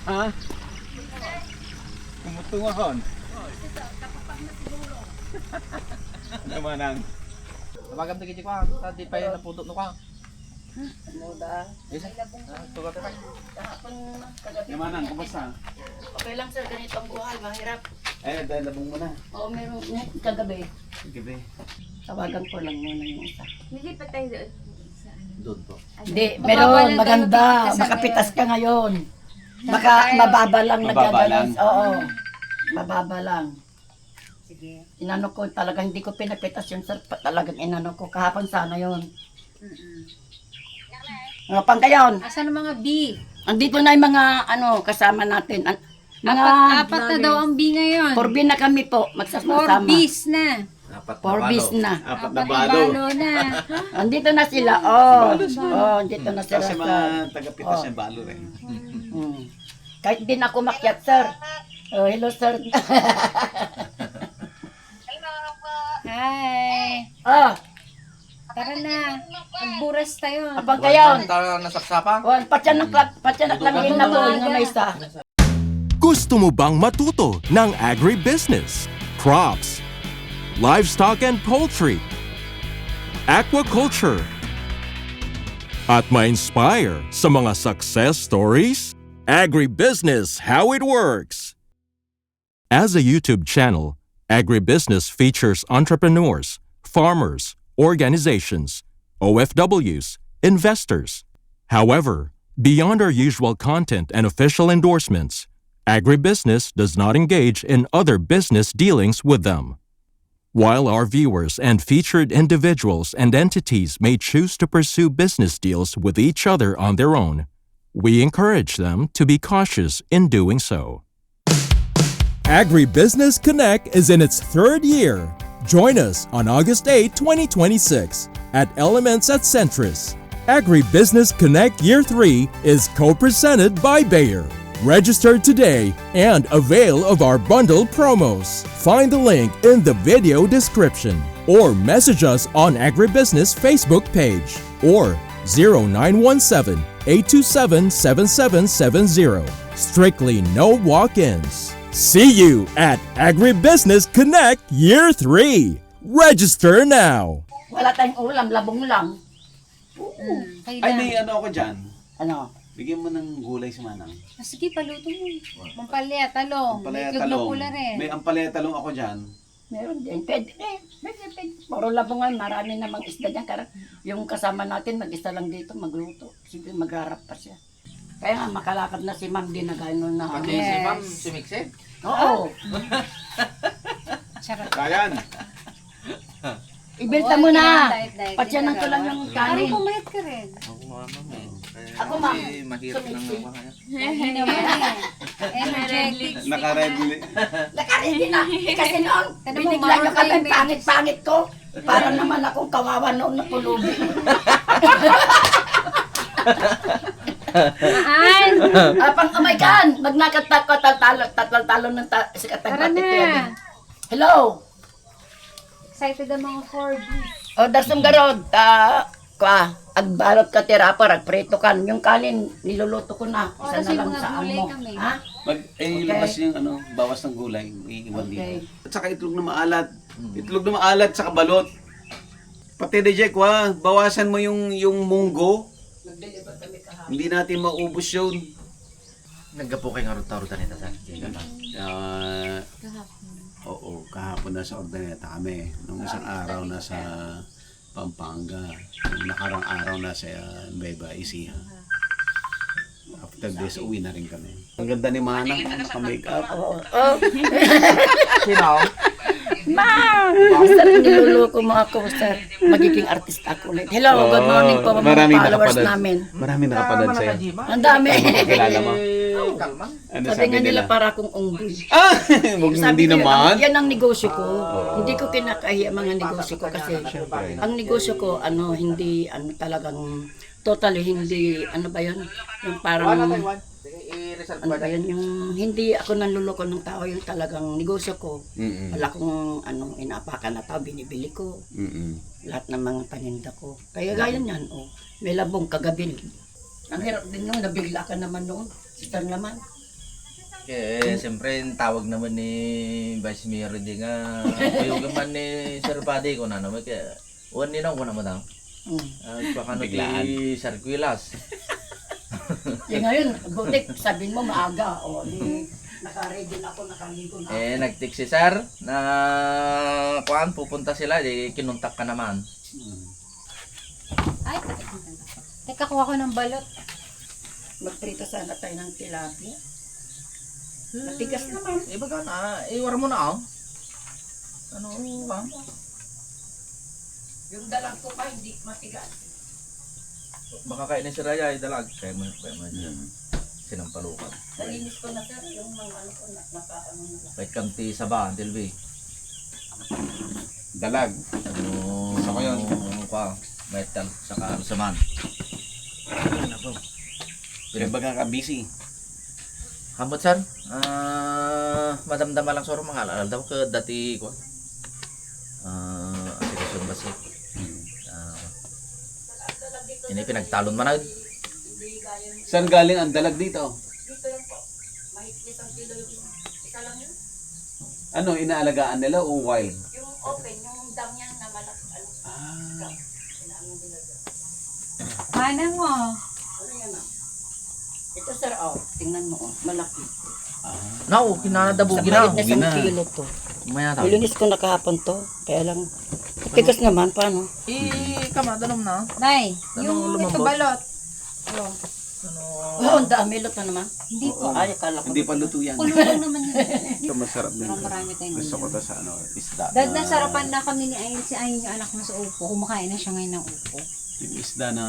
Ha? Kumutungahon. Ano manang? Tabagam tigit ko ah. Tadi pa yung naputo no ka. Muda. Isa. Tugat pa. Ano manang, kumusta? Okay lang sir, ganito ang buhay, mahirap. Eh, dahil labong mo na. Oo, meron kagabi. Gabi. Tawagan ko lang muna yung isa. Nilipat tayo doon. Doon po. Hindi, Mababa meron, lang tayo maganda. pitas, Makapitas ano? ka ngayon. Saan tayo? Mababa lang Mababa nagagalas. lang. Oo, mababa lang. Sige. Inano ko talaga, hindi ko pinapitas yun sir. Talagang inano ko. Kahapon sana yun. Mga pangkayon. Asan ang mga B? Andito na yung mga ano kasama natin. Mga Apat na daw ang B ngayon. 4B na kami po. 4 Magsasama. Bs na. 4 Bs na. Apat na Apat na balo. balo na. Andito na sila. Oh. Oh, andito na sila. Kasi sir. mga taga-pitas Oh. yung balo rin. Kahit din ako makyat, sir. Oh, hello, sir. Hi. Ah, Tara na. Magburas tayo. apang kayon. Tara nasaksapa. Oh, patyanak lang yun na po. Yung may isa. Gusto mo bang matuto ng agribusiness, crops, livestock and poultry, aquaculture, at ma-inspire sa mga success stories? Agribusiness How It Works! As a YouTube channel, Agribusiness features entrepreneurs, farmers, organizations, OFWs, investors. However, beyond our usual content and official endorsements, Agribusiness does not engage in other business dealings with them. While our viewers and featured individuals and entities may choose to pursue business deals with each other on their own, we encourage them to be cautious in doing so. Agribusiness Connect is in its third year. Join us on August 8, 2026 at Elements at Centris. Agribusiness Connect Year 3 is co-presented by Bayer. Register today and avail of our bundle promos. Find the link in the video description or message us on Agribusiness Facebook page or 0917-827-7770. Strictly no walk-ins. See you at Agribusiness Connect Year 3. Register now. Wala tayong ulam, labong lang. Kayo Ay, na. may ano ako dyan. Ano? Bigyan mo ng gulay si Manang. Sige, paluto mo. Mampalaya, talong. Ampalaya Itlog na talong. pula rin. May ampalaya talong ako dyan. Meron din. Pwede. Puro labong nga. Marami namang isda dyan. Yung kasama natin, mag-isa lang dito, magluto. Sige, magharap pa siya. Kaya nga, makalakad na si Ma'am din na gano'n na. Pati si Ma'am sumikse. Oo. Charot. Kayan! Ibenta mo na. Patsyanan ko lang yung Parang kanin. pumayat ka rin. Ako ma'am eh. Ako, ma'am. Mahirap lang Sumiksi. ako kaya. Hindi naman eh. Energetic. Naka-red Nakaredy na. Kasi noon, Ano mo, binigla nyo kami, Mark, pangit-pangit ko. Para naman akong kawawa noon na pulubi. Maan! Pang-umaykan! Magnakatak ko, tatal-talo ng sikat Tara ng na. Hello! Excited ang mga 4B. O, darsong garod. Agbalot ka tirapor, agprito kan. Yung kanin, niluluto ko na. O, Isa kasi na lang mga sa gulay amo. kami. Ha? Ilabas yung ano, bawas ng gulay. Iiwan Okay. dito. At saka itlog na maalat. Itlog na maalat, saka balot. Pati reject bawasan mo yung munggo. Hindi natin maubos yun. Naggapo kayo nga ruta-ruta nito sa Oo, kahapon nasa Ordaneta kami. Nung isang araw nasa Pampanga. Nung nakarang araw nasa Nueva Ecija. After this, uwi na rin kami. Ang ganda ni Manang, naka-make up. Oo. Sino? Sir, niluluko mo ako, sir. Magiging artista ako ulit. Hello, good morning po mga Maraming followers nakapanood. namin. Maraming nakapanood sa'yo. Ang dami. Kilala mo? Kalma. Ano Sabi nga nila para akong unggoy. Ah! Huwag Sabi hindi nila, naman. yan ang negosyo ko. Hindi ko kinakahiya mga negosyo ko kasi ang negosyo ko, hindi, talagang totally hindi, ano ba yun? Yung parang, I-reserve ano ba yun? Yung hindi ako nanluloko ng tao, yung talagang negosyo ko. Mm-mm. Wala kong, inapakan na tao, binibili ko. Mm-mm. Lahat ng mga paninda ko. Kaya gaya niyan, may labong kagabi. Ang hirap din nung nabigla ka naman noon. Sister naman. Kaya siyempre tawag naman ni Vice Mayor di nga kuyog naman ni Sir Paddy ko na naman kaya uwan ninaw ko naman daw. Baka no Biglaan. di Sarquilas. Yung ngayon, butik, sabihin mo maaga. O, di, naka-ready na ako, nakaligo na ako. Nag-text si Sir na kuan pupunta sila di kinuntak ka naman. Ay, teka, kuha ko ng balot. Magprito sana tayo ng tilapia. Matigas naman. Baga na, iwar mo na oh. Ano ba? Yung dalang ko pa, hindi matigas. Baka kainin si Raya ay dalag. Kaya mo sinampalukan. Nalinis ko na sir, yung mga ano ko, nakaano na lang. Kahit kamti sa ba, Dilby. Dalag. Ano, Gusto ko yun. Ano pa, metal, saka saman. Pero baga ka busy. Hamot sir, madamdama lang soro mga alal daw ka dati ko. Aplikasyon ba siya? Ini pinagtalon man Saan galing ang dalag dito? Dito lang po. Mahigit ang kilo yung isa lang yun. Ano, inaalagaan nila o wild? Yung open, yung dam niya na malaki. Ano, inaano nila doon. Manang mo. Ano yan ah? Ito sir, oh, tingnan mo, oh, malaki. No, kinadabugi na. Sa Bugi na. isang kilo to. Maya tawag. Nilinis ko na kahapon to, kaya lang, tigas naman, paano? Kama, danom na. Nay, Anong yung ito lumambot? balot. Ano? Oo, ang dami lot na naman. Hindi po. Ay, akala ko. Hindi pa luto yan. Kulo lang naman yun. Ito masarap din. Marami tayong Gusto ko ganyan. to sa ano, isda. Dahil nasarapan na kami ni Ayin, si Ayin yung anak mo sa upo. Kumakain na siya ngayon ng upo. Yung isda na,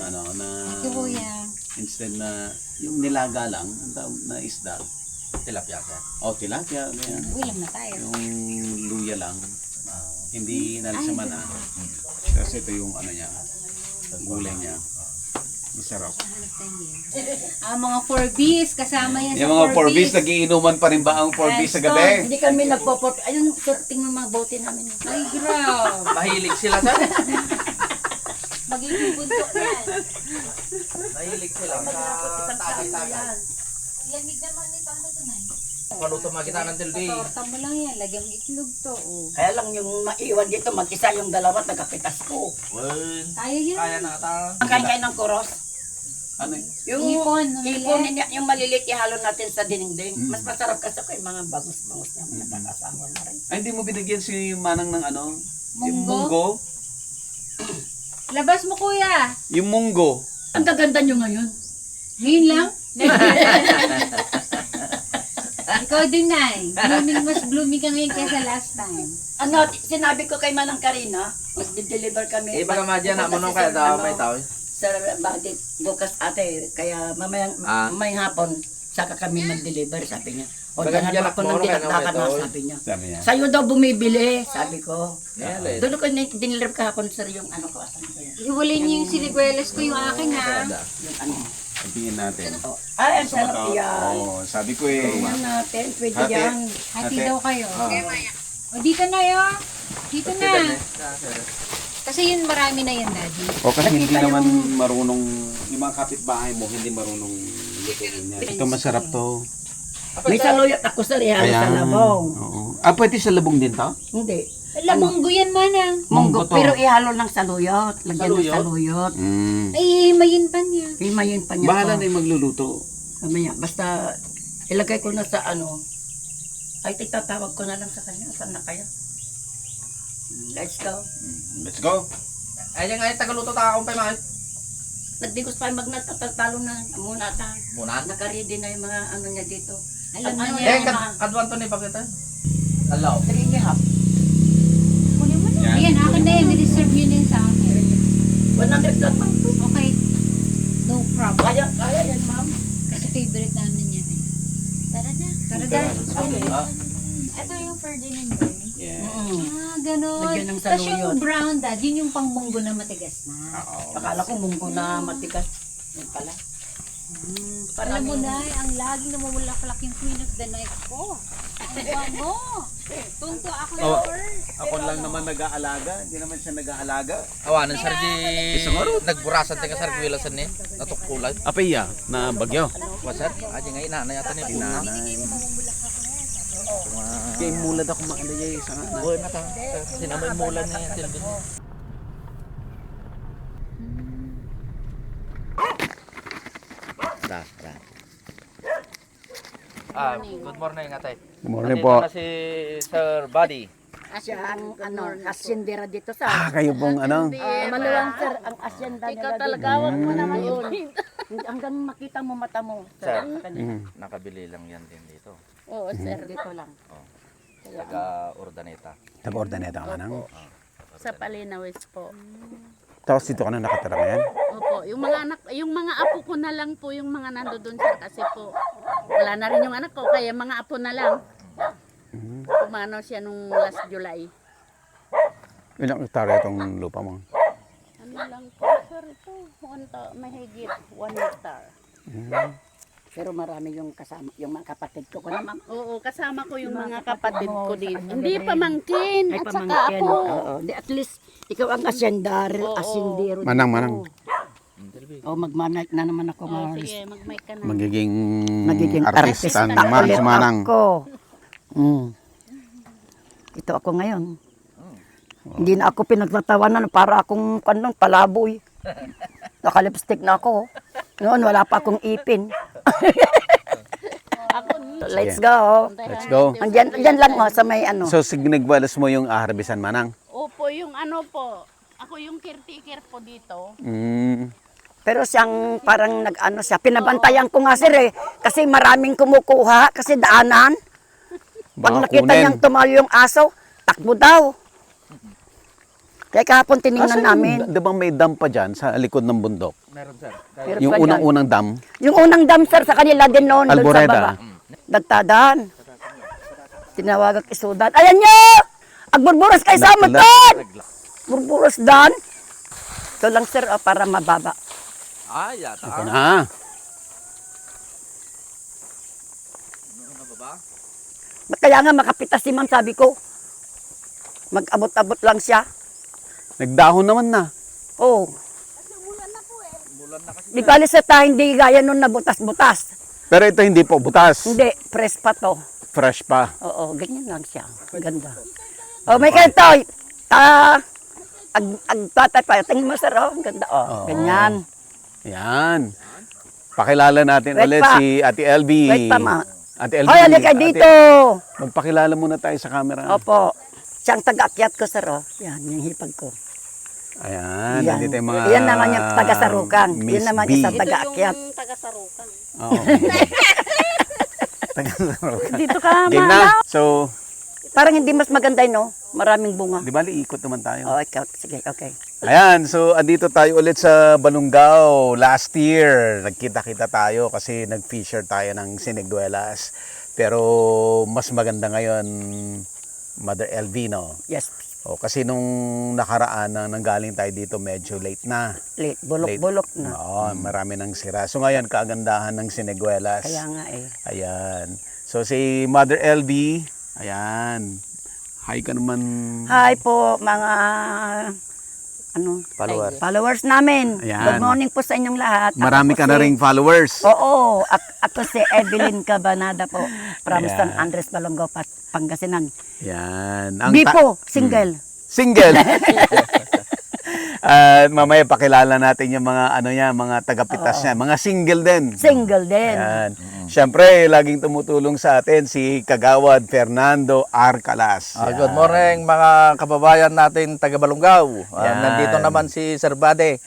ano, na, Si Kuya. instead na, yung nilaga lang, ang tawag na isda. Tilapia sir. O, tilapia, ganyan. Ulam na tayo. Yung luya lang, hindi nalisaman Kasi ito yung ano niya, gulay niya. Masarap. Hanap tayo din. Mga 4Bs, kasama yan sa 4Bs. Yung mga 4Bs, nagiinuman pa rin ba ang 4Bs sa gabi? Hindi kami nagpopot. Ayun, sorting ng mga bote namin. Ay, grabe. Mahilig sila sir. Magiging buntok yan. Mahilig sila sa tagay-tagay. Lamig naman nito. Ano to, Nay? Paluto makita ng Dilby. Torta mo lang yan. Lagyan mo itlog to. Oh. Kaya lang yung maiwan dito, mag-isa yung dalawa, nagkapitas ko. Kaya yan. Kaya na ata. Kain kayo ng kuros. Ano yun? Yung Ipon, ipon, yung maliliit, ihalo natin sa dinding. Mas masarap kasi ko yung mga bangus-bangus na nakakasama na rin. Ay, hindi mo binigyan si Manang ng ano? Yung Munggo? munggo? Labas mo, Kuya. Yung munggo. Ang gaganda nyo ngayon. Ngayon lang. Ikaw din, Nay. Mas blooming ka ngayon kaysa last time. Ano, sinabi ko kay Manang Karina, mag-deliver kami. Baka madya na mo nung kaya daw may tao. Sir, bakit bukas ate, kaya mamayang hapon, saka kami mag-deliver, sabi niya. O, Baga dahan dyan ako ng ako, dinakdakan ano, na, ito. sabi niya. Sabi niya. Sa'yo daw bumibili, sabi ko. Really? Doon ko dineliver kahapon, sir, yung ano ko, asan ko yan? Iwalay niyo yung siniguelas ko, yung akin, ha. Yung ano. Tingin natin. Oh. Ay, ang sarap yan. Oo, sabi ko eh. Tingnan natin, pwede Ate. yan. Hati Ate. daw kayo. Ah. O, dito na yun. Dito na. Kasi yun, marami na yan, Daddy. O kasi hindi Nakita naman yung- marunong, yung mga kapitbahay mo, hindi marunong lutuin yan. Ito masarap to. May saluyot ako, sir, ihalo sa labong. Oo. Ah, pwede sa labong din to? Hindi. Alam, munggo yan, Manang. Munggo, Munggo to. pero ihalo ng saluyot. Lagyan ng saluyot. Ay, mayin pa niya. Himayin pa niya Bahala to. na yung magluluto. Mamaya, basta ilagay ko na sa ano. Ay, tatawag ko na lang sa kanya. Saan na kaya? Let's go. Let's go. Ay, yung ay tagaluto ta akong paimakit. Nagdigos pa magnatatalo na muna ta. Muna. Naka-ready na yung mga ano niya dito. Alam na Ano niya. yan? Kadwan to ni Pakita. Alaw. 3.5. Kunin mo na. Ayan, akin na yan. Nireserve yun din sa akin. 100 lang ma'am. Okay. No problem. Kaya yan ma'am. Kasi favorite namin yan. Tara na. Tara na. Ah, Ito yung Ferdinand Boy. Yeah. Ganun. Lagyan ng Tapos saluyot. yung brown dad, yun yung pangmunggo na matigas na. Akala ko munggo na matigas. Yan pala. Alam mo na, ang laging namumulaklak yung Queen of the Night ko. Ang bango. Tunto ako Oh. Ako lang naman nag-aalaga. Hindi naman siya nag-aalaga. Awanan sir di Isang araw. nagburasan tayo sir kwilasan ni natukulan. Apaya na bagyo. Wa sir, aja nga ina na yata ni puna. Inanay. Kaya mulad ako makalaya sa nga. Boy mata. Sinamay mulan ni Tilbin. Da. Good morning atay. Good morning Nandito po. na si Sir Buddy. Siya ang asyendera dito sa. Kayo pong ano? Maluwang sir, ang asyenda nila. Ikaw talaga, wag mo naman yun. Hanggang makita mo mata mo. Sir, Sa kanila. nakabili lang yan din dito. Oo, sir, dito lang. Taga Urdaneta. Taga-ordaneta ka nang. Sa Palinawis po. Tapos dito ka na nakatira ngayon? Opo, yung mga apo ko na lang po yung mga nandoon sir kasi po wala na rin yung anak ko kaya mga apo na lang. Pumanaw siya nung last July. Ilang hektarya itong lupa mo? Ano lang po sir ito, mahigit 1 hectare. Pero marami yung kasama, yung mga kapatid ko naman. Oo, kasama ko yung mga kapatid ko dito. Hindi pamangkin Ay, at saka pamangkin. ako. Oo. Di, at least, ikaw ang asyendero. Asyendero. Manang. O, magmamic na naman ako. Oh, sige, mag-mic ka na. Magiging artista ng ulit Manang. ako. Ito ako ngayon. Hindi na ako pinagtatawanan para akong palaboy. Nakalipstick na ako. Noon wala pa akong ipin. Let's go. Let's go. Andyan lang sa may ano. So, sinigwalas mo yung harbisan, Manang? Opo, yung ano po, ako yung caretaker po dito. Pero siyang parang nag-ano siya. Pinabantayan ko nga sir eh. Kasi maraming kumukuha. Kasi daanan. Pag Baka nakita kunin. niyang tumayo yung aso, takbo daw. Kaya kahapon tiningnan namin. Di ba may dam pa dyan sa likod ng bundok? Meron sir. Meron Yung pa dyan. unang-unang dam? Yung unang dam sir sa kanila din noon. Doon sa Alboreda. baba. Nagtadaan. Tinawag ang isudan. Ayan nyo! Agburburas kayo sa Nagla- motor! Burburas dan. Ito lang sir para mababa. Yata. Ito na. Kaya nga makapitas si ma'am sabi ko. Mag-abot-abot lang siya. Nagdahon naman na. Oh. Di bali sa ta, hindi gaya nun na butas-butas. Pero ito hindi po butas. Hindi, fresh pa to. Fresh pa. Oo, ganyan lang siya. Ganda. Oh, may kanto. Agtatay pa. Tingin mo sir, oh. Ang ganda, oh. Ganyan. Yan. Pakilala natin Wait ulit pa. si Ate LB. Wait pa, ma. Ate LB. Hoy, halika dito. Magpakilala muna tayo sa camera. Opo. Siyang taga-akyat ko, sir, oh. Yan, yung hipag ko. Ayan. Yan. Nandito yung mga Yan naman yung taga-sarukan. Miss Yan naman B. isa taga-akyat. Yung taga-sarukan. Oo. Taga-sarukan. Dito ka, Game ma. na. So, Parang hindi mas maganda yun, no? Maraming bunga. di ba ikot naman tayo? Oh, ikaw. Sige, okay. Ayan, so andito tayo ulit sa Balungaw. Last year, nagkita-kita tayo kasi nag-feature tayo ng Siniguelas. Pero mas maganda ngayon, Mother LV, no? Yes. O, kasi nung nakaraan na nanggaling tayo dito, medyo late na. Late. Bulok-bulok na. Oo, marami nang sira. So ngayon, kagandahan ng Siniguelas. Kaya nga eh. Ayan. So si Mother LV, ayan. Hi ka naman. Hi po, mga followers namin. Ayan. Good morning po sa inyong lahat. Ako Marami po ka na si- ring followers. Oo, ako si Evelyn Cabanada po. From Ayan. San Andres, Balongaw, Pangasinan. Yan. Bipo, single. Single. At mamaya pakilala natin yung mga ano niya, mga tagapitas niya, mga single din. Single din. Yan. Siyempre, laging tumutulong sa atin si Kagawad Fernando Arcalas. Good morning mga kababayan natin taga Balungaw. Yan. Nandito naman si Sir Bade.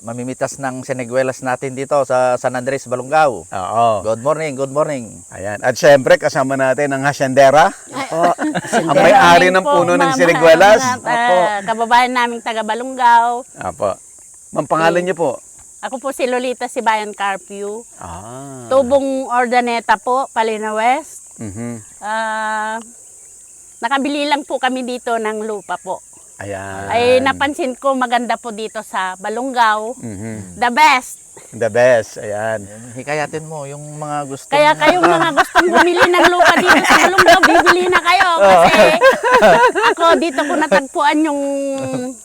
Mamimitas ng Siniguelas natin dito sa San Andres, Balungaw. Oo. Good morning, good morning. Ayan. At siyempre, kasama natin ang hasyendera. Opo. Ang may-ari ng puno ng Siniguelas. Kababayan naming taga Balungaw. Apo. Ma'am, pangalan niyo po? Ako po si Lolita Sibayan Carpio. Ah. Tubong Ordaneta po, Palina West. Mhm. Nakabili lang po kami dito ng lupa po. Ayan. Ay napansin ko maganda po dito sa Balungaw. Mhm. The best. The best. Ayan. Hikayatin mo yung mga gusto. Kaya kayong mga gustong bumili ng lupa dito sa Balungaw, bibili na kayo. Kasi ako dito ko natagpuan yung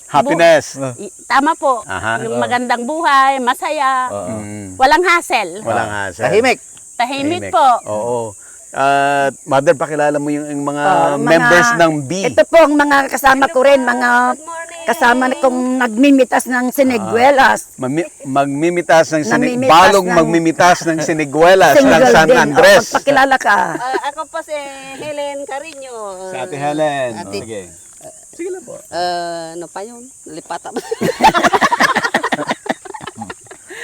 Happiness. tama po. Aha. Yung magandang buhay, masaya, Mm. walang hassle. Walang hassle. Tahimik. Tahimik po. Oo. Mother, pakilala mo yung mga Oh, members ng B. Ito po ang mga kasama ko rin, mga kasama kong nagmimitas ng siniguelas. Magmimitas ng Namimitas balong ng- magmimitas ng siniguelas ng Single San din. Andres. O, pagkilala ka. Ako po si Helen Carino. Sa Ate Helen. Ate- Sige. Sige lang po. Ano pa yun? Lipata ba?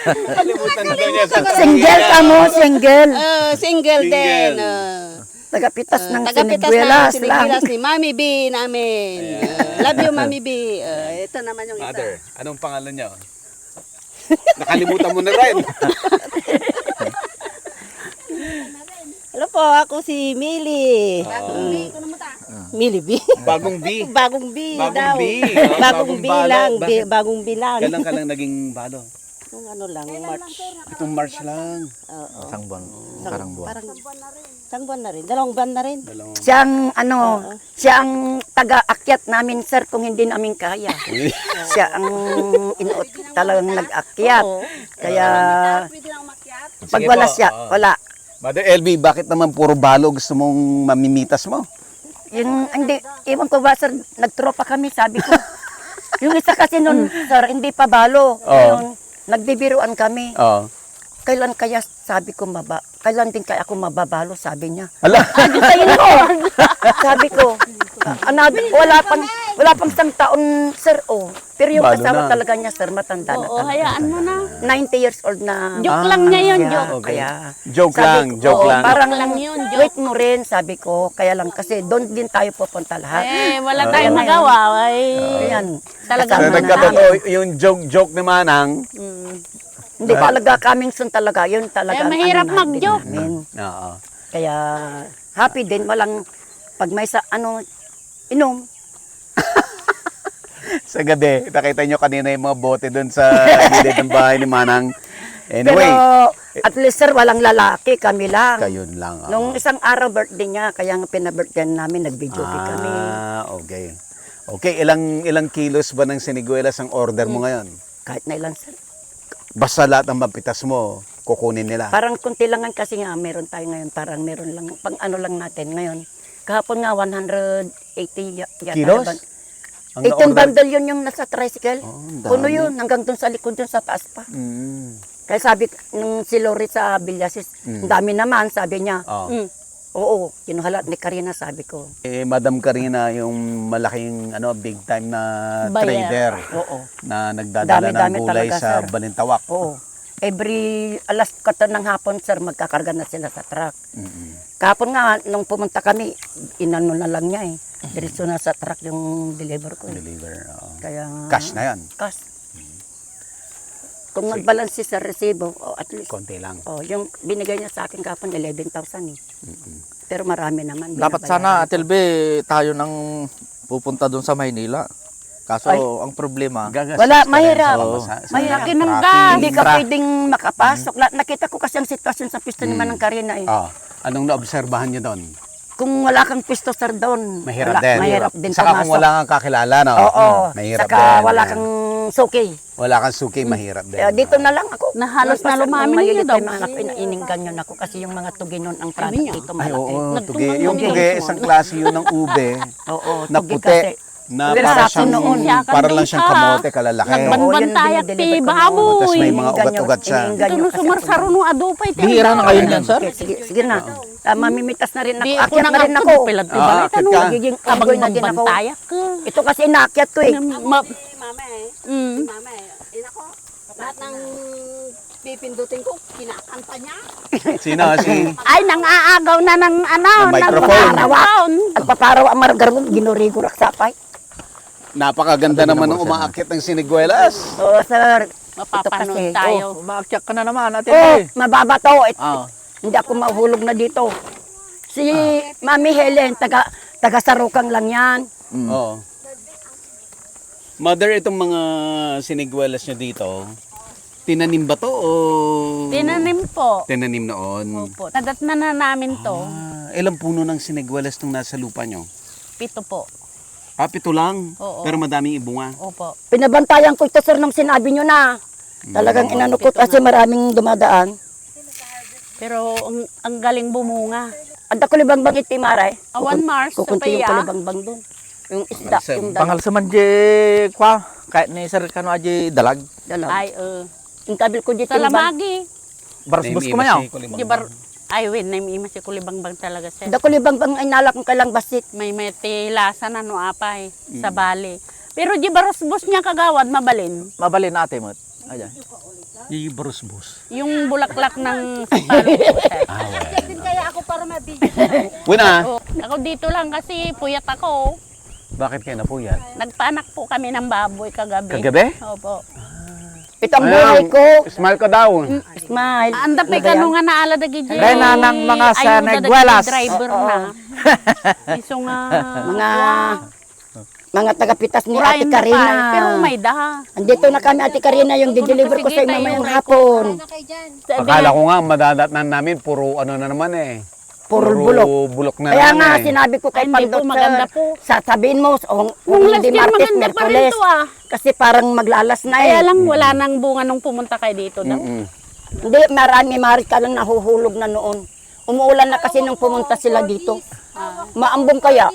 Kalimutan na daw niya. Single ka mo, single. Single din. Tagapitas ng Tagapitas siniguelas ng lang. siniguelas ni Mami B namin. Love you, Mami B. Ito naman yung Mother, isa. anong pangalan niya? Nakalimutan mo na rin. Hello po, ako si Millie. Millie B. Bagong B. Bagong B Bagong daw. B. Bagong B balo. lang. Bakit? Bagong B lang. Kailan ka lang naging balo? Yung ano lang, March. Itong March lang. Oo. Isang buwan. Parang buwan. Parang isang buwan na rin. Dalawang buwan na rin. Siyang siya ang taga-akyat namin, sir, kung hindi namin kaya. Siya ang inuot talagang nag-akyat. Kaya pag Sige wala po, siya, oo. wala. Mother LB, bakit naman puro balo gusto mong mamimitas mo? Yung hindi, iwan ko ba, sir, nagtropa kami, sabi ko. Yung isa kasi nun, sir, hindi pa balo. Ngayon, nagbibiruan kami. Oo. Kailan kaya, sabi ko, kailan din kaya ako mababalo, sabi niya. Hala. Sabihin ko, sabi ko, wala pang isang taon, sir, Pero yung Balo asawa na. talaga niya, sir, matanda na Oo, talaga. hayaan mo na. 90 years old na. Joke lang niya yun, siya. joke. Okay. Kaya, Joke sabi lang, ko, joke lang. Parang Joke lang yun, joke. wait mo rin, sabi ko. Kaya lang kasi doon din tayo pupunta lahat. Wala tayong magawa. Ayan. Talagang So, Kasama na nagkatotoo yung joke ni Manang. Hindi talaga coming soon talaga. Yun talaga. ang mahirap ano natin mag-joke. namin. Oo. Kaya happy din. Walang pag may inom. Sa gabi, nakita nyo kanina yung mga bote doon sa gilid ng bahay ni Manang. Anyway, Pero at least sir, walang lalaki. Kami lang. kayo lang. oo. Nung isang araw birthday niya, kaya nga pinabirthday namin, nag-video kami. Okay. Okay, ilang kilos ba ng siniguelas ang order mo ngayon? Kahit na ilan sir. Basta lahat ng mapitas mo, kukunin nila. Parang kunti lang kasi nga meron tayo ngayon. Parang meron lang, pang ano lang natin ngayon. Kahapon nga 180 yata. Kilos? Ang 18 na-order? bundle yun yung nasa tricycle. ang dami. Puno yun, hanggang dun sa likod dun sa taas pa. Mm. Kaya sabi, nung si Lori sa Villasis, ang dami naman, sabi niya. Oh. Oo, kinuhalat ni Karina, sabi ko. Madam Karina, yung malaking big time na Buyer. trader Oo. na nagdadala ng Dami-dami gulay talaga, sa sir. Balintawak. Oo. Every alas 4 ng hapon, sir, magkakarga na sila sa truck. Kahapon nga, nung pumunta kami, inano na lang niya eh. Diretso na sa truck yung deliver ko. Deliver. oo. Kaya, Cash na yan. Cash. Kung mag-balance sa resibo, at least, Konti lang. yung binigay niya sa akin kahapon, 11,000 eh. Pero marami naman. Dapat binabayaran. sana, Atilbe, tayo nang pupunta doon sa Maynila. Kaso, ang problema, Gagastos Wala, ka rin mahirap. sa pamasa- sa Mahirap. traffic. ng gas. Hindi ka pwedeng makapasok. Nakita ko kasi ang sitwasyon sa pisto ni Manang Karina eh. Anong naobserbahan niyo doon? Kung wala kang pisto, sir, doon. Mahirap wala, din. Mahirap din Saka kung pumasok. wala kang kakilala, no? Oo. Mahirap Saka din. wala kang suki. Wala kang suki, mahirap din. Kaya dito na lang ako. Na halos na Nung lumamin malilit yun daw. ay mga anak, iniinggan yun ako kasi yung mga tugi nun ang product dito Ay, malaki. oo. Nagtumbang Tugi. Yung lang tugi, yun. isang klase yun ng ube Oo, na tugi puti. kasi. Na Pero para sa akin siyang, noon, para lang siyang ka. kamote, kalalaki. Oo, Nagbanbantayak yun ti dinideliver ko baboy. Tapos may mga Iniinggan ugat-ugat siya. iniinggan Ito nyo no kasi sumarsaro ako. no adupay. bihira na kayo niyan, sir. Sige na. Mamimitas na rin ako. Di ako Akyat na rin ako. nakapod. Pilat Ah, balita akyat no. ka. Magiging Abang unggoy na din ako. magbantayak ka. Ito kasi inakyat ko eh. Ma- Mama Mm. Mama inako, lahat ng pipindutin ko, kinakanta niya. Sino? Si... Ay, nang-aagaw na ng Ng microphone. microphone. Agpaparaw ang margarong ginurigurak sapay. Napakaganda naman ng umaakit ng siniguelas. Oo, sir. Mapapanood Ito kasi, tayo. Umaakyak ka na naman, Oh, Atilbe. mababa to. Ah. Hindi ako mahulog na dito. Si Mami Helen, taga Sarukang lang yan. Oo. Mother, itong mga siniguelas nyo dito, tinanim ba to o... Tinanim po. Tinanim noon. Opo. Nadatnan na namin to. Ilang puno ng siniguelas nung nasa lupa nyo? 7 po. 7 lang. Oo. Pero madaming ibunga. Opo. Pinabantayan ko ito, sir, nung sinabi nyo na. Talagang inano ko kasi maraming dumadaan. Pero ang galing bumunga. Ang kulibang-bang iti, Maray. Awan Mars, Kukunti yung Sophia. kulibang-bang doon. Yung isda, Malsam. yung dalag. Pangal sa manje kwa kahit ni sir kano aji dalag. Ay, Yung kabil ko dito, sa lamagi. Baras-bus ko mayaw. Di ba, ay, wait, naimima si kulibang-bang talaga siya. da kulibang-bang ay nalak ng kalang basit. May tilasan ano apay sa bali. Pero di ba rosbos niya kagawad mabalin? Mabalin ate mo. Ayan. Yung barusbus. Yung bulaklak ng sampalok po, sir. Din kaya ako para mabigyan. Wala. Ako dito lang kasi puyat ako. Bakit kayo napuyat? Nagpanak po kami ng baboy kagabi. Kagabi? Opo. Ito ang buhay ko. Smile ka daw. Smile. Anda pa kanu nga naala dagi di. Rena ng mga Ayuda sanegwelas. dagi driver na. Iso nga. Mga tagapitas ni Ate Urayan Karina. pa, pero may daha. Andito na kami, Ate Karina, yung dideliver ko sa inyo mamayang hapon. Na kayo dyan. Akala ko nga madadatnan namin puro ano na naman eh. Puro bulok. Bulok na Kaya naman nga, eh. sinabi ko kay Ay, hindi po, Pandot, maganda sir, po. sasabihin mo, kung Kung last hindi year, Martes, maganda pa rin Merkules. to ah. Kasi parang maglalas na Kaya eh. lang wala nang bunga nung pumunta kayo dito daw. Hindi, marami marit ka lang nahuhulog na noon. Umuulan na kasi nung pumunta sila dito. Maambong kaya.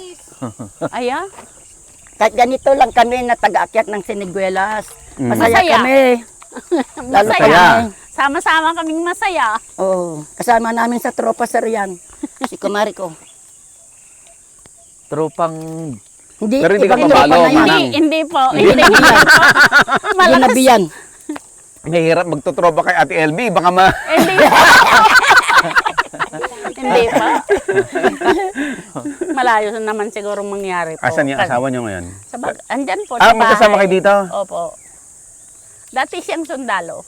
Aya? Kahit ganito lang kami na taga-akyat ng Siniguelas. Masaya Masaya. kami. Lalo Masaya. kami. Sama-sama kaming masaya. Oo. Kasama namin sa tropa, sir, yan. Si Kumari ko. Tropang Hindi, Pero hindi ka ibang papalo, tropa na yan. Manang. Hindi po. Hindi po. Malakas. Ginabiyan. Mahirap magtutropa kay Ate LB. Baka Hindi pa. Hindi pa. Malayo naman siguro mangyari po. Asan yung asawa nyo ngayon? Andyan po sa bahay. Magkasama kayo dito? Opo. Dati siyang sundalo.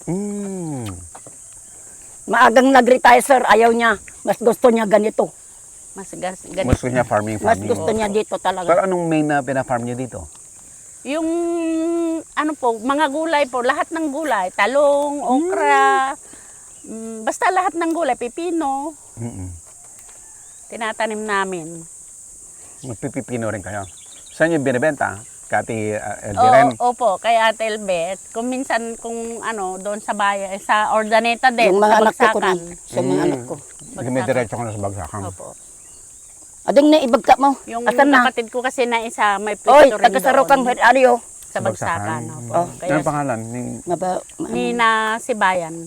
Maagang nag-retire, sir. Ayaw niya. Mas gusto niya ganito. Mas Gusto niya farming. Mas gusto niya dito Pero talaga. anong main na pina-farm niyo dito? Yung ano po, mga gulay po, lahat ng gulay, talong, okra, basta lahat ng gulay, pipino, tinatanim namin. Magpipipino rin kayo. Saan yung binibenta? Kati LB rin? Opo, kay Ate Elbet. Kung minsan, kung ano, doon sa bayan, sa Ordaneta din, Yung sa mga anak ko Bagsakan. sa mga anak ko. Dumidiretso ko na sa Bagsakan. Opo. Ading na ibagka mo. Yung Asan na? kapatid ko kasi na isa, may Oy, pwesto rin taga-sarokang doon. Aryo. Sa Bagsakan. Opo. Oh, Kaya anong pangalan? ni na si Bayan.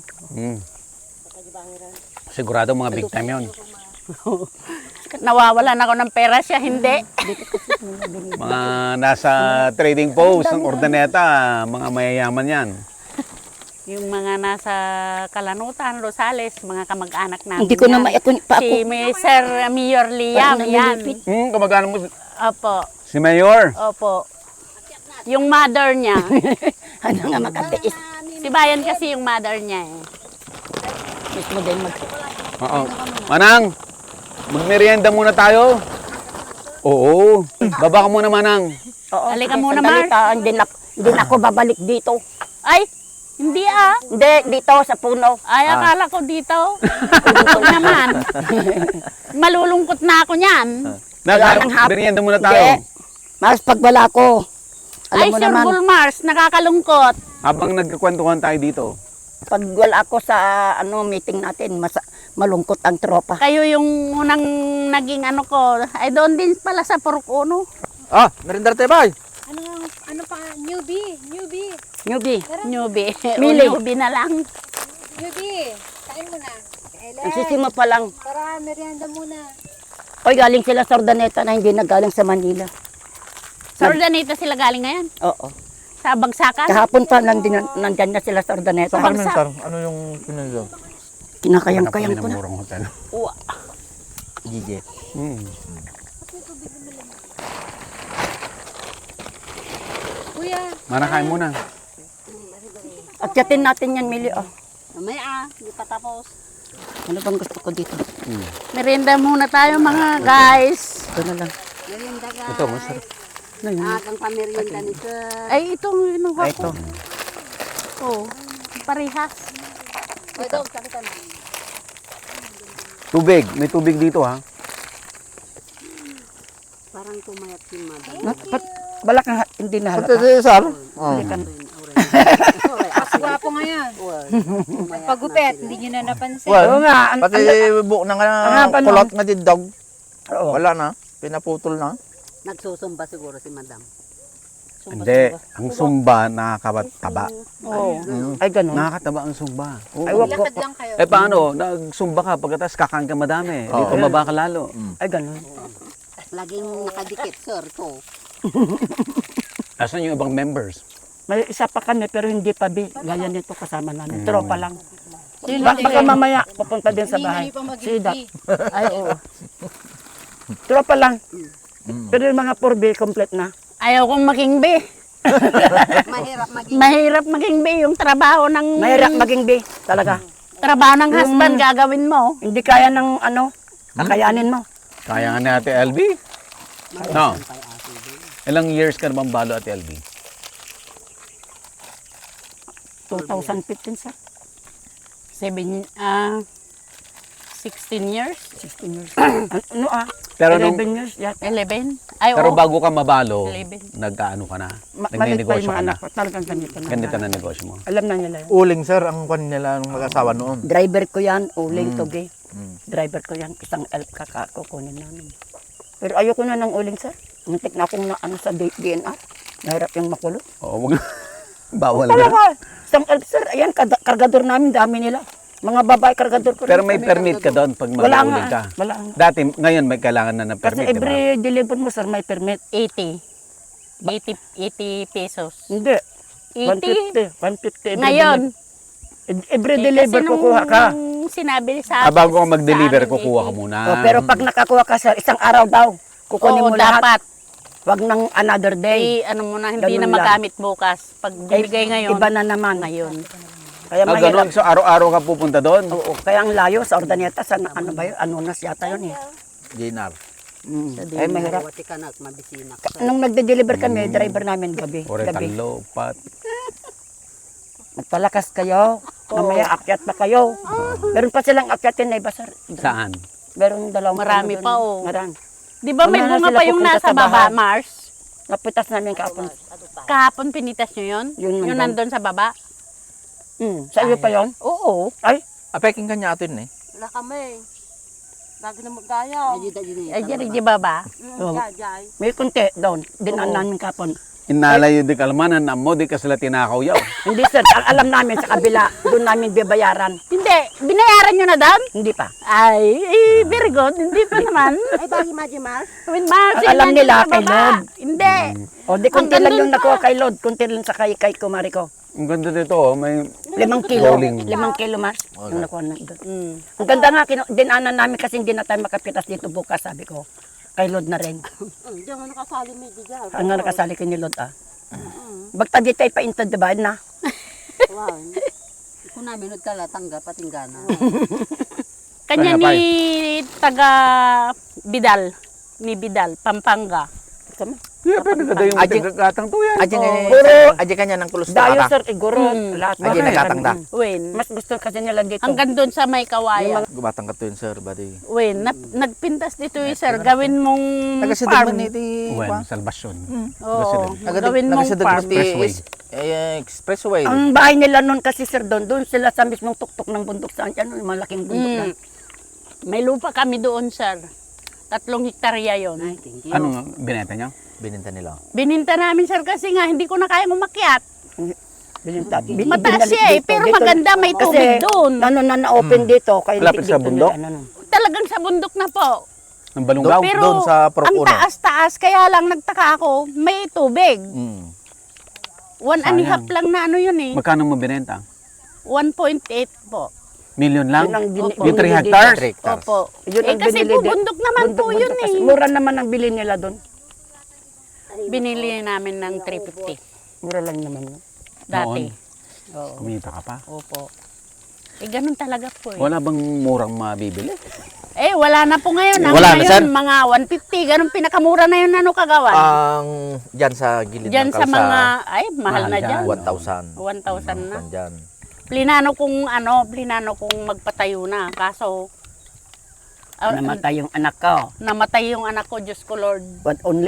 Sigurado mga big time yun. Nawawalan ako ng pera siya, hindi. Mga nasa trading post ng Ordaneta, mga mayayaman yan. Yung mga nasa Kalanutan, Rosales, mga kamag-anak namin. Hindi ko na yan. maikon pa Si ako. Sir Mayor Liam, Parang yan. namilipit. Kamagano mo Opo, si Mayor. opo. Yung mother niya. Ano nga makatiis. Si Bayan kasi yung mother niya eh. Mismo din mag... Oo. Manang, magmerienda muna tayo. Oo. Baba ka muna, Manang. Oo, Halika sige, muna, sandali Mars. ta. Hindi na ako babalik dito. Ay, hindi ah. Hindi, dito sa puno. Ay, akala ko dito. Huwag naman. Malulungkot na ako niyan. Merienda muna tayo. Hindi. Mas pag wala ko. Alam Ay, mo Sir naman, Bulmars, nakakalungkot. Habang nagkakwentuhan tayo dito. pag wala ako sa meeting natin, malungkot ang tropa. Kayo yung unang naging ano ko. Ay, doon din pala sa Purok Uno. Merindar tayo ba? Ano pa? Newbie. Newbie. Newbie. Mili. Newbie na lang. Newbie. Kain mo na. Ang sisimo pa lang. Para merienda muna. Oy, galing sila sa Ordaneta na hindi nagaling sa Manila. Sa Ordaneta sila galing ngayon? Oo. Sa Bagsakan? Kahapon pa nandyan na sila sa Ordaneta. Ano yung pinag Kinakayang-kayang ko na. Murang hotel. Uwa. Gigi. Kuya. Manakain muna. Akyatin natin yan, Mili. Oh. Mamaya, hindi pa tapos. Ano bang gusto ko dito? Merienda muna tayo mga guys. Ito na lang. Ito, masarap. Agang pamerienda ni Sir. Ay, itong inuha Ay, ito. ko. Oh, parehas. Ito, sakita na. Tubig. May tubig dito ha. Parang tumayat si Madam. Balak na, hindi na Pati halata. si Sar. Oh. Mas gwapo ngayon. Pagupit, hindi nyo na napansin. Oo nga. Pati buhok na nga, haba nun. kulot nga didog. Oo. Wala na, pinaputol na. Nagsusumba siguro si Madam. Hindi. Ang sumba nakakataba. Oo. Ay, ganun. Nakakataba ang sumba. Ay, wag ko. Lakad lang kayo. Eh paano? Nagsumba ka pagkatapos kakain ka madami. Dito Oo. baba ka lalo. Ay, ganun. Laging nakadikit, Sir, to. Asan yung ibang members? May isa pa kami pero hindi pa bi. Gaya nito kasama namin. Tropa lang. Baka mamaya pupunta din sa Hindi bahay. na pa mag-ibig. Sida. Ay, oo. Tropa lang. Pero yung mga 4B, complete na. Ayaw kong maging B. Mahirap maging. Mahirap maging B yung trabaho ng Mahirap maging B, talaga. trabaho ng husband gagawin mo. Hindi kaya ng ano, kakayanin mo. Kaya nga ni Ate LB? No. Ilang years ka na bang balo, Ate LB? 2015, sir. 16 years? 16 years. Ano Pero 11 nung- years yata. 11? Ay, Pero oo. bago ka mabalo, 11. nagkaano ka na? Malit pa Nagne-negosyo yung ka mga na? anak ko. Talagang ganito na. Ganito na negosyo mo. Alam na nila yun. Uling sir, ang kwan nila nung mag-asawa noon. Driver ko yan, uling toge. Mm. Driver ko yan, isang elf kukunin namin. Pero ayoko na ng uling, sir. Muntik na akong na, ano, sa DNR. Nahirap yung makulong. Oo, wag bawal na. Talaga, isang elf, sir. Ayan, kargador namin, dami nila. Mga babae, kargador ko rin. Pero may permit ka doon pag Wala mag-uuling nga, ka. wala nga. Dati, ngayon may kailangan na ng Kasi permit, di ba? every deliver mo, sir, may permit. 80. 80 pesos. Hindi. 80? 150 every Ngayon. Every Eh, deliver kasi kukuha ka. nung sinabi sa Bago ka mag-deliver, sa amin, kukuha ka 80. muna. Oh, pero pag nakakuha ka, sir, isang araw daw. Kukunin Oo, mo lahat. dapat. Wag ng another day. Ano mo na, hindi Ganun na lang. magamit bukas. Pag binigay ngayon, Iba na naman. ngayon. Kaya Ah, mahirap. ganun. So, araw-araw ka pupunta doon? Oo, kaya ang layo sa Ordoneta, sa ano ba yun? Anonas yata yun eh. Ginar. Ay, mahirap. Wati ka na, mabisina. Nung nagde-deliver kami, driver namin gabi. Ore, Gabi. talo, pat. Magpalakas kayo. Mamaya akyat pa kayo. Meron pa silang akyatin na iba, sir. Saan? Meron dalawang Marami ano pa, doon. oh. Marami. Di ba may Mamaya na bunga sila pa yung pupunta nasa sa baba, bahay. Mars? Napitas namin kahapon. Kahapon pinitas nyo yun? Yun Yung nandun. nandun sa baba? Sa iyo pa yun? Oo. Ay, Apeking kanya atin eh. Wala kami. Lagi na magkaya. Ay, di baba? oh, may kunti doon. Dinaan namin kahapon. Inalayo di kalmanan, amo di ka sila tinakaw yaw. Hindi, sir. Ang alam namin sa kabila, doon namin bibayaran. Hindi. Binayaran nyo na doon? Hindi pa. Ay, very good. Hindi pa naman. Ay, bagi Majimar. With Mars, Ang alam nandun nila, sa kay baba. Lord. Hindi. O, di kunti Hanggang lang doon yung pa. nakuha kay Lord. Kunti lang sa kay kumari ko. Ang ganda dito, oh, may 5 kilo. Rolling. 5 kilo, Mars. Yung nakuha na doon. Ang ganda nga, dinanan namin kasi hindi na tayo makapitas dito bukas, sabi ko. Kay Lord na rin. Diyan nga nakasali medyo dyan. Ang nakasali ko ni Lord, ah. Bagta dito ay paintad, diba na? Wow. Kung namin nagkala, tanggap, patinggana. Kanya Kaya, ni taga Bidal. Ni Bidal, Pampanga. yeah, pwede ka daw yung gatang to yan. Aji kanya ng kulus Dayo, na sir, iguro. Lahat. Aji nakatang da. Win. Mas gusto kasi nila dito. Hanggang doon sa may kawayan. Gubatang ka to yun sir, badi. Win. Nagpintas dito sir. Gawin mong Nagasidag farm. man iti. Well, salvasyon. Oo. Gawin mong farm. Expressway. Expressway. Ang bahay nila noon kasi, sir, doon sila sa mismong tuktok ng bundok saan yan, yung malaking bundok na. May lupa kami doon sir. 3 hektarya yon. Ay, thank you. Ano nga, binenta niya? Bininta nila. Bininta namin sir kasi nga hindi ko na kayang umakyat. Mataas Binalik siya eh, dito. pero Dito- maganda may Kasi, tubig doon. ano na-open dito, kaya Lapit dito sa bundok? nila, ano. Talagang sa bundok na po. Ang balunggaw? Pero Doon sa ang Procuno. taas-taas, kaya lang nagtaka ako, may tubig. Mm. 1.5 lang na ano yun eh. Magkano mo binenta? 1.8 po. Million lang? Yun ang Opo. Yung 3 binili hectares? dito. Opo. Yun ang Kasi binili po dito. bundok naman po Bundok yun kasi eh. mura naman ang bilhin nila doon. Binili namin ng 350 Mura lang naman yun. dati. Oo. Kumita ka pa. Opo. Eh ganun talaga po eh. Wala bang murang mabibili? Wala na po ngayon. Ang Wala na, ngayon, sir? mga 150. Ganun pinakamura na yun, ano, kagawan. Diyan sa gilid Diyan ng sa kalsada. mga, mahal na dyan. 1,000. 1,000 na. Diyan. Plinano kong magpatayo na. Kaso, Namatay yung anak ko. namatay yung anak ko, Diyos ko Lord. But only,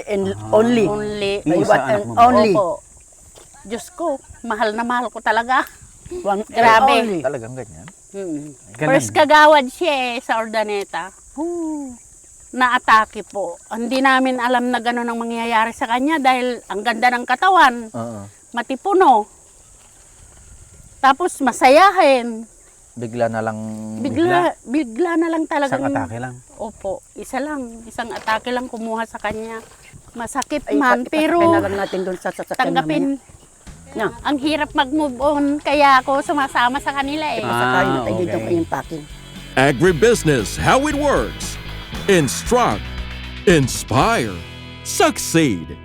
only. Only. Yung Ay, isa what anak and mo. only. Opo. Diyos ko, mahal na mahal ko talaga. One, Grabe. only. Talagang ganyan. First kagawad siya sa Ordaneta. Na-atake po. Hindi namin alam na gano'n ang mangyayari sa kanya dahil ang ganda ng katawan, Oo. matipuno. Tapos masayahin. Bigla na lang. Bigla na lang talaga. Isang atake lang. Opo, isa lang. Isang atake lang kumuha sa kanya. Masakit Ay, man, pero na lang natin doon sa sasakyan tanggapin. Na. Ang hirap mag-move on, kaya ako sumasama sa kanila eh. Masakay na tayo okay. dito kayong packing. Agribusiness, how it works. Instruct, inspire, succeed.